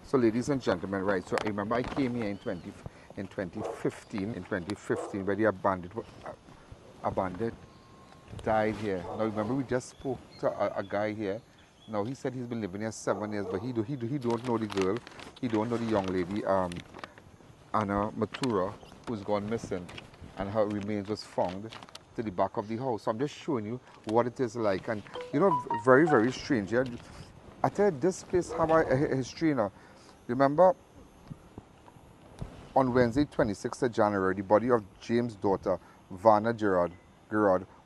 So ladies and gentlemen, right, so I remember I came here in 2015, where the abandoned died here. Now remember we just spoke to a guy here. Now he said he's been living here 7 years, but he don't know the girl. He don't know the young lady, Hannah Mathura, who's gone missing, and her remains was found to the back of the house. So I'm just showing you what it is like, and you know, very very strange. Yeah? I tell you, this place have a history. You know. Remember, on Wednesday, 26th of January, the body of James' daughter, Vanna Gerard,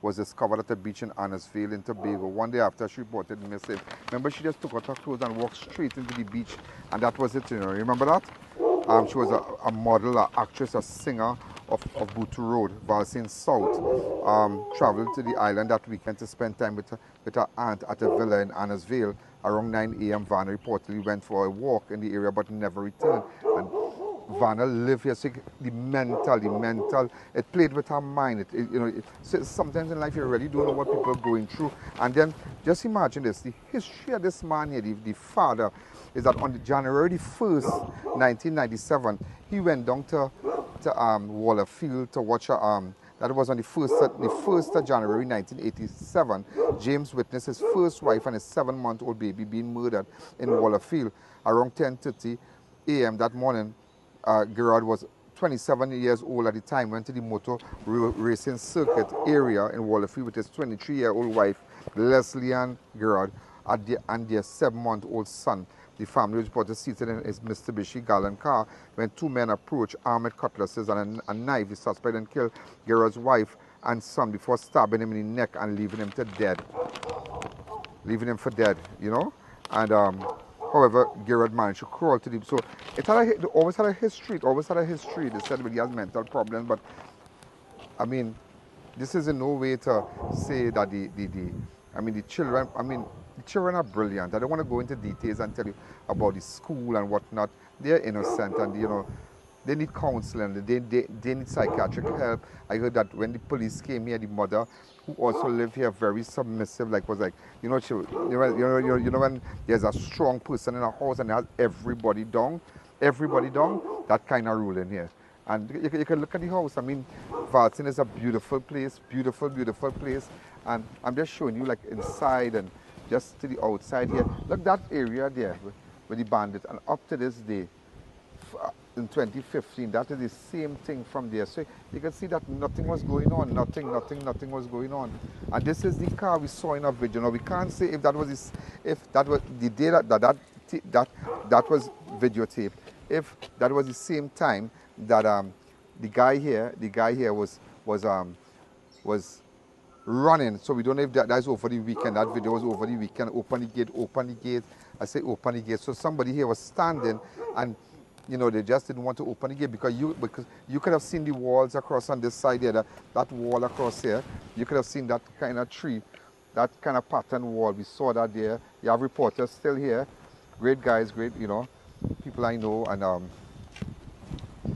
was discovered at a beach in Annesville in Tobago. One day after she reported missing. Remember, she just took out her clothes and walked straight into the beach, and that was it, you know. Remember that? She was a model, an actress, a singer of Butu Road, Valsayn South. Traveled to the island that weekend to spend time with her aunt at a villa in Annesville. Around 9 a.m., Vanna reportedly went for a walk in the area but never returned. And Vanna lived here, so the mental, it played with her mind. So sometimes in life you really don't know what people are going through. And then just imagine this, the history of this man here, the father, is that on January 1st, 1997, he went down to Wallerfield to watch that was on the 1st of January 1987. James witnessed his first wife and his 7-month-old baby being murdered in Wallerfield. Around 10:30 a.m. that morning, Gerard was 27 years old at the time, went to the motor racing circuit area in Wallerfield with his 23-year-old wife, Leslie Ann Gerard, and their 7-month-old son. The family was reported seated in his Mitsubishi Galant car when two men approached armed with cutlasses and a knife. The suspect then killed Gerard's wife and son before stabbing him in the neck and leaving him for dead, you know. And however, Gerard managed to crawl to the. So it always had a history. It always had a history. They said he has mental problems, but I mean, this is in no way to say that the children. The children are brilliant. I don't want to go into details and tell you about the school and whatnot. They're innocent, and you know, they need counseling. They need psychiatric help. I heard that when the police came here, the mother, who also lived here, very submissive, like was like, you know, when there's a strong person in a house and it has everybody down, that kind of rule in here. And you can look at the house. I mean, Valsayn is a beautiful place, beautiful place. And I'm just showing you like inside and just to the outside here. Look that area there with the bandits. And up to this day, in 2015, that is the same thing from there. So you can see that nothing was going on. Nothing was going on. And this is the car we saw in our video. Now we can't say if that was the day that was videotaped. If that was the same time that the guy here was running. So we don't know if that's over the weekend. That video was over the weekend. Open the gate. I say open the gate. So somebody here was standing, and you know, they just didn't want to open the gate because you could have seen the walls across on this side here, that wall across here. You could have seen that kind of tree, that kind of pattern wall. We saw that there. You have reporters still here. Great guys, great, you know, people I know. And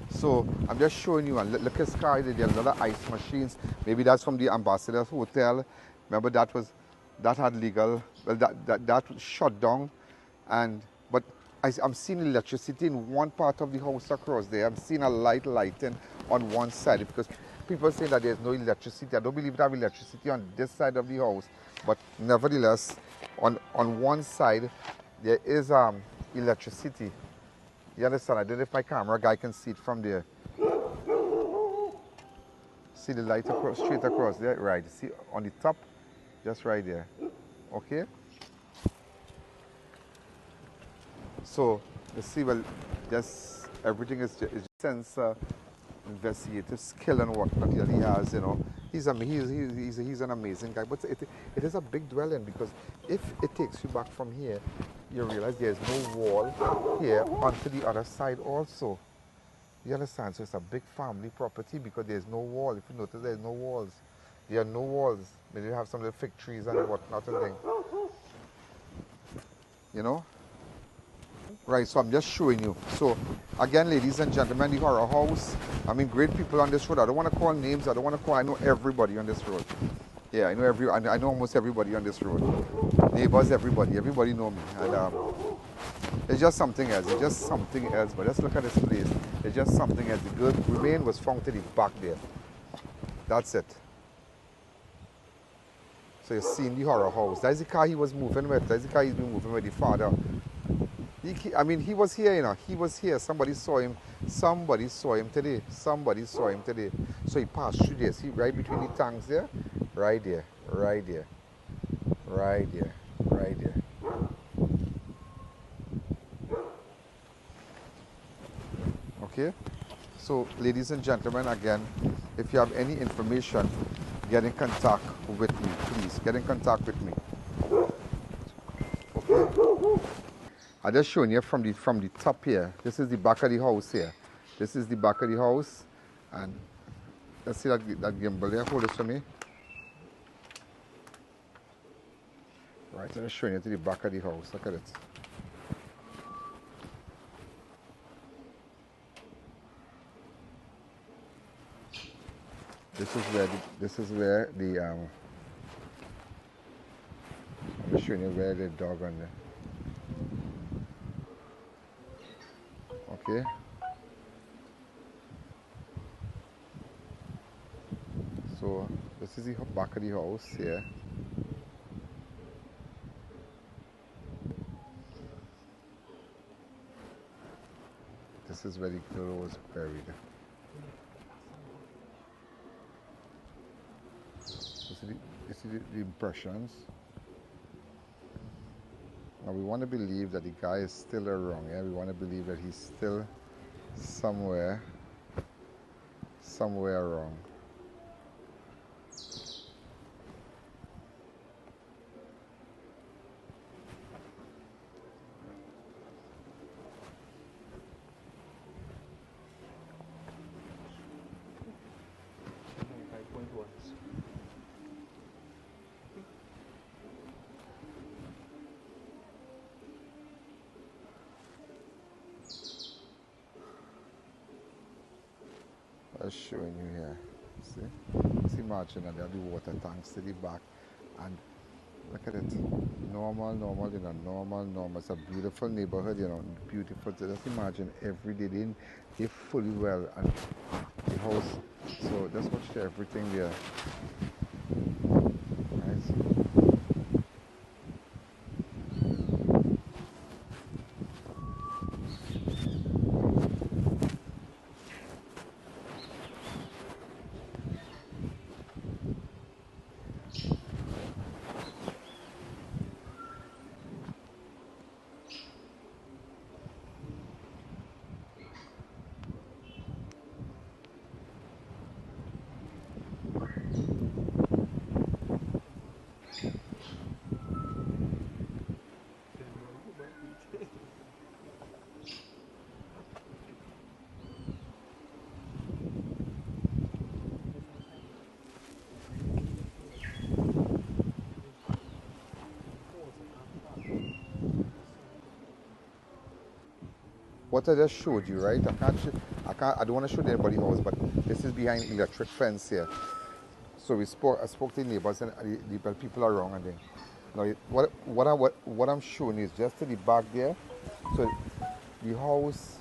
so I'm just showing you, and look at sky, there are a lot of ice machines. Maybe that's from the Ambassador's Hotel. Remember that had legal, well that shut down. But I'm seeing electricity in one part of the house across there. I'm seeing a lighting on one side because people say that there's no electricity. I don't believe they have electricity on this side of the house. But nevertheless, on one side, there is electricity. You understand? I don't know if my camera guy can see it from there. See the light straight across there? Right. See on the top? Just right there. Okay? So, you see, well, just everything is sense investigative skill and whatnot he has, you know. He's an amazing guy. But it is a big dwelling because if it takes you back from here, you realize there's no wall here onto the other side also. You understand? So it's a big family property because there's no wall. If you notice, there's no walls. There are no walls. Maybe you have some little fig trees and whatnot and thing. You know? Right, so I'm just showing you. So, again, ladies and gentlemen, the horror house. I mean, great people on this road. I don't want to call names. I know everybody on this road. Yeah, I know almost everybody on this road. Neighbors, everybody know me. And It's just something else. It's just something else. But let's look at this place. It's just something else. The girl remain was found to the back there. That's it. So you're seeing the horror house. That's the car he was moving with. That's the car he's been moving with the father. I mean, he was here, you know. He was here. Somebody saw him. Somebody saw him today. Somebody saw him today. So he passed through there. See, right between the tanks there? Right there. Right there. Right there. Right there. Okay? So, ladies and gentlemen, again, if you have any information, get in contact with me, please. Get in contact with me. Okay? I'm just showing you from the top here. This is the back of the house here. This is the back of the house. And let's see that gimbal there. Hold this for me. Right, I'm just showing you to the back of the house. Look at it. This is where the I'm just showing you where the dog on there. Okay. So this is the back of the house here. This is where the girl was buried. You see the impressions. Now we want to believe that the guy is still around. Yeah, we want to believe that he's still somewhere around. I'm showing you here. See? Just imagine that there are the water tanks to the back, and look at it. Normal, you know, normal. It's a beautiful neighborhood, you know, beautiful. So just imagine every day they fully well, and the house. So just watch everything there. Right? What I just showed you, right? I don't want to show anybody house, but this is behind electric fence here. So I spoke to the neighbors and the people around, and then now what I'm showing you is just to the back there. So the house,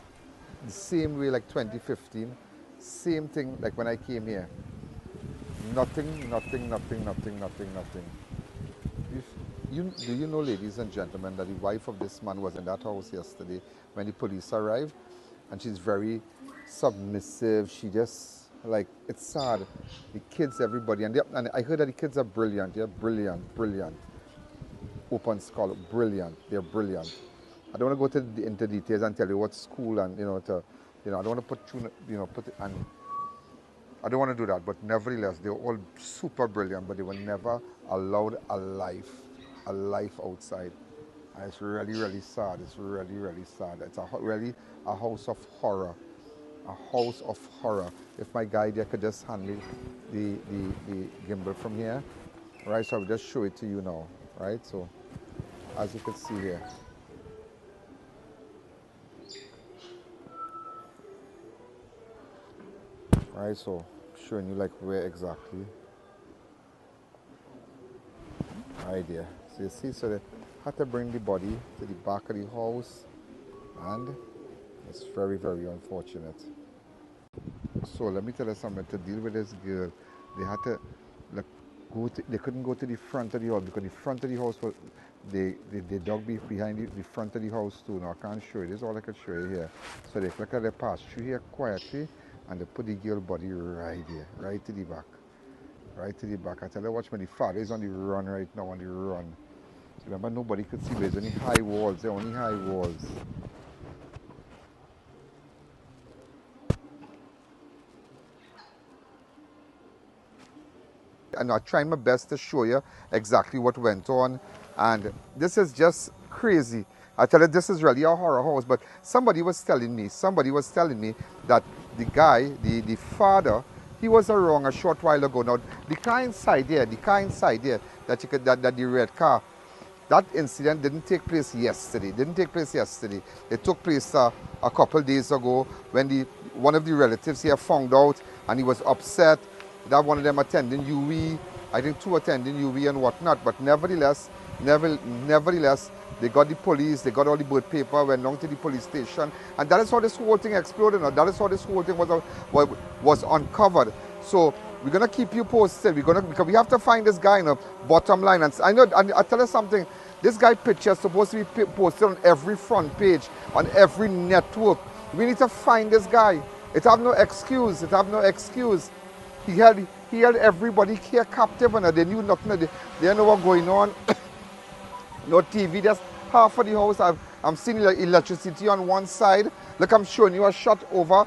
the same way like 2015, same thing like when I came here. Nothing. Do you know, ladies and gentlemen, that the wife of this man was in that house yesterday when the police arrived, and she's very submissive. She just, like, it's sad. The kids, everybody, and I heard that the kids are brilliant. They're brilliant. Open scholar, brilliant. They're brilliant. I don't want to go into details and tell you what school and I don't want to put it, and I don't want to do that. But nevertheless, they were all super brilliant, but they were never allowed a life outside. And it's really sad. It's really sad. It's really a house of horror. A house of horror. If my guy there could just hand me the gimbal from here, right? So I'll just show it to you now, right? So as you can see here. Right, so showing you like where exactly. Right there. So you see, so they had to bring the body to the back of the house. And it's very, very unfortunate. So let me tell you something. To deal with this girl, they had to like they couldn't go to the front of the house because the front of the house was they dug behind the front of the house too. Now I can't show you. This is all I can show you here. So they like they passed through here quietly and they put the girl body right here, right to the back. Right to the back. I tell you, watch me, the father is on the run right now, on the run. So remember, nobody could see, but there's only high walls. There are only high walls. And I'm trying my best to show you exactly what went on. And this is just crazy. I tell you, this is really a horror house. But somebody was telling me that the guy, the father, he was around a short while ago. Now, the car inside there, that you could, that the red car, that incident didn't take place yesterday. Didn't take place yesterday. It took place a couple days ago when one of the relatives here found out and he was upset that one of them attending UV. I think two attending UV and whatnot. But nevertheless, they got the police, they got all the bird paper, went down to the police station, and that is how this whole thing exploded. Now. That is how this whole thing was uncovered. So we're gonna keep you posted. Because we have to find this guy. Bottom line, and I know. And I tell you something. This guy picture is supposed to be posted on every front page, on every network. We need to find this guy. It have no excuse. It have no excuse. He had everybody here captive, and they knew nothing. They didn't know what going on. No TV. That's half of the house. I'm seeing electricity on one side. Look, I'm showing you a shot over.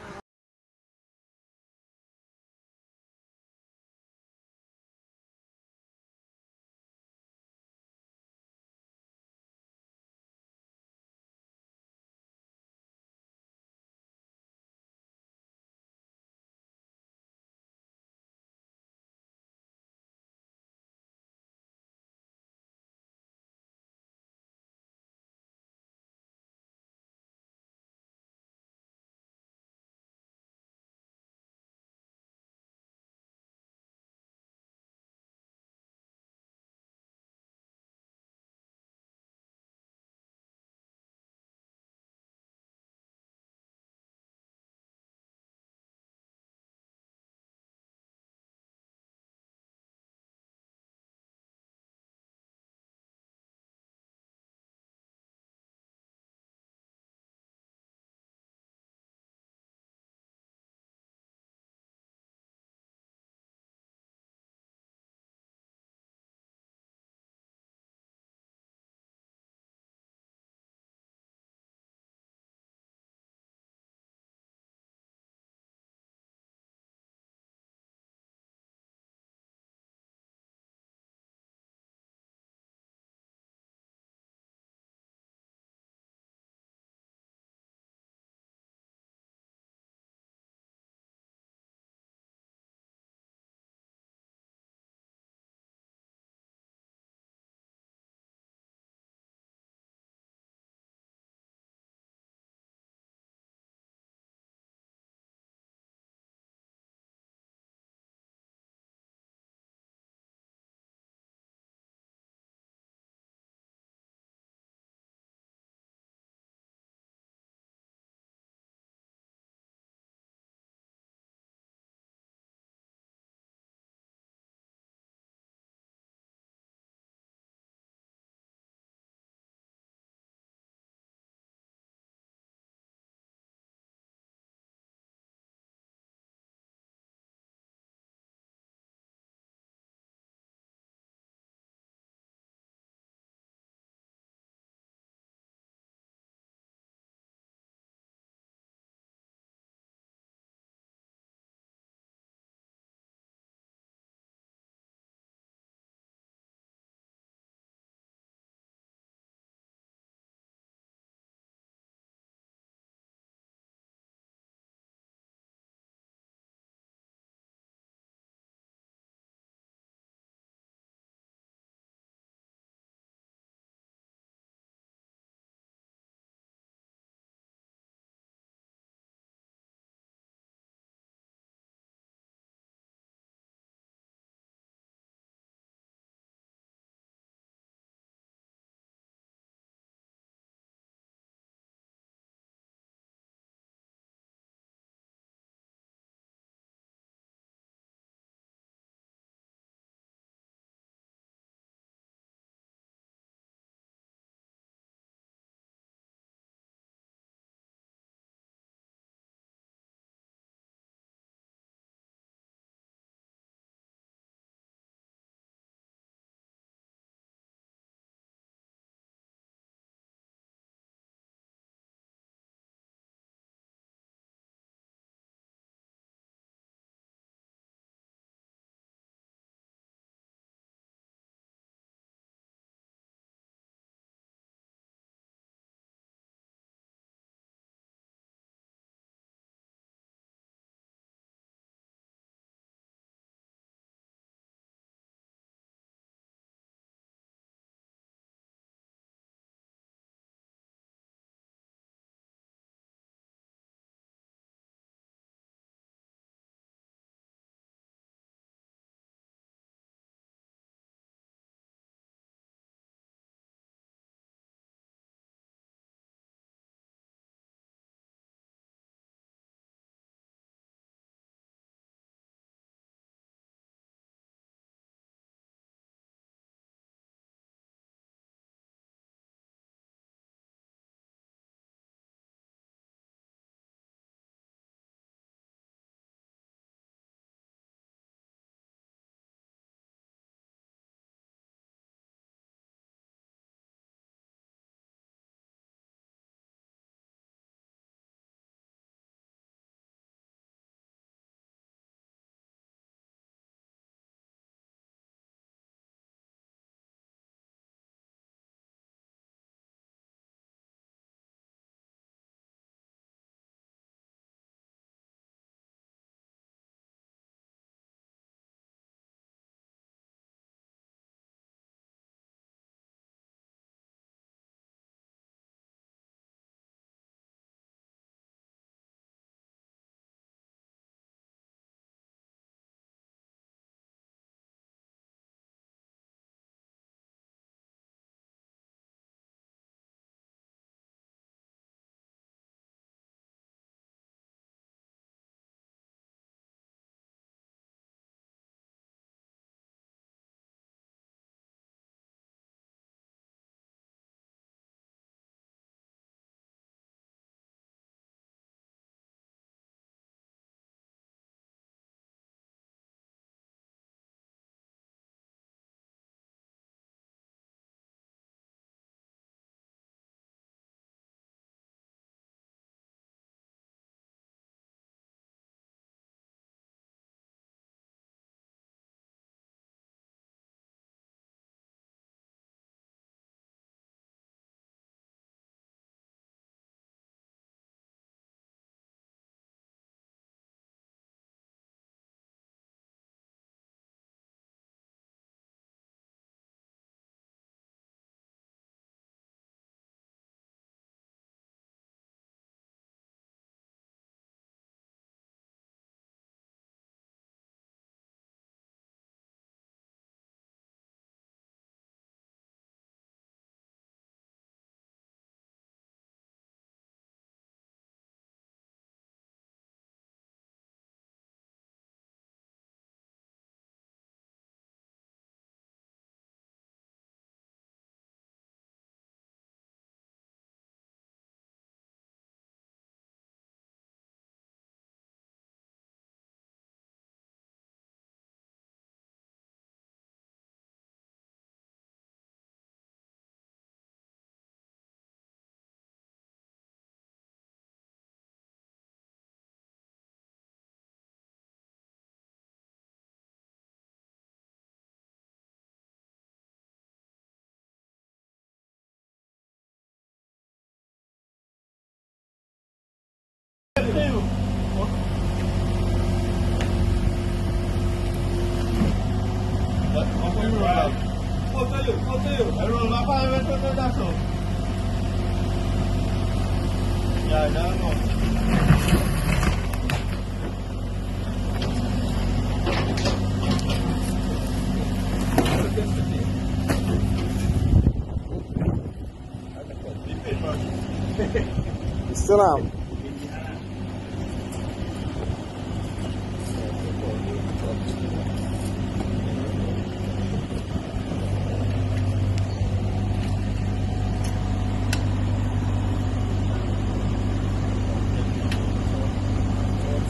Still am.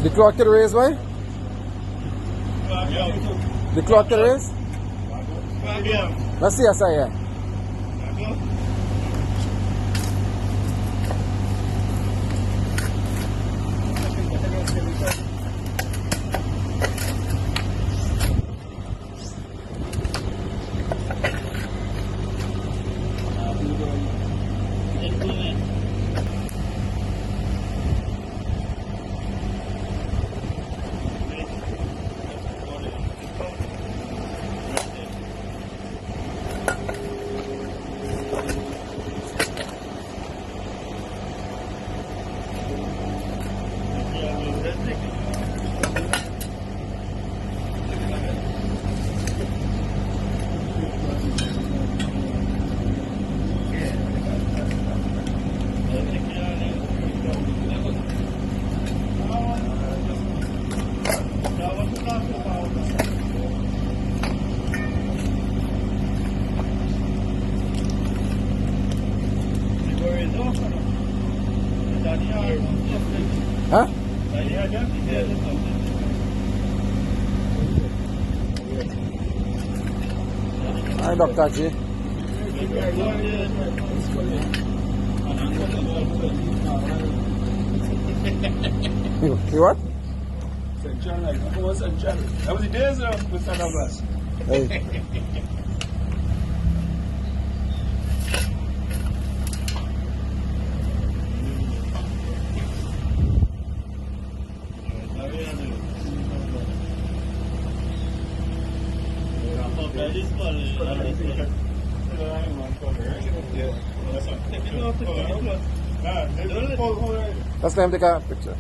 The clock can raise, why? The clock can raise? Let's see, yes, I am. Huh? Hi, Dr. G. You what? St. John, like, I was St. John. That was the days with St. August. Hey. Let's let him take a picture.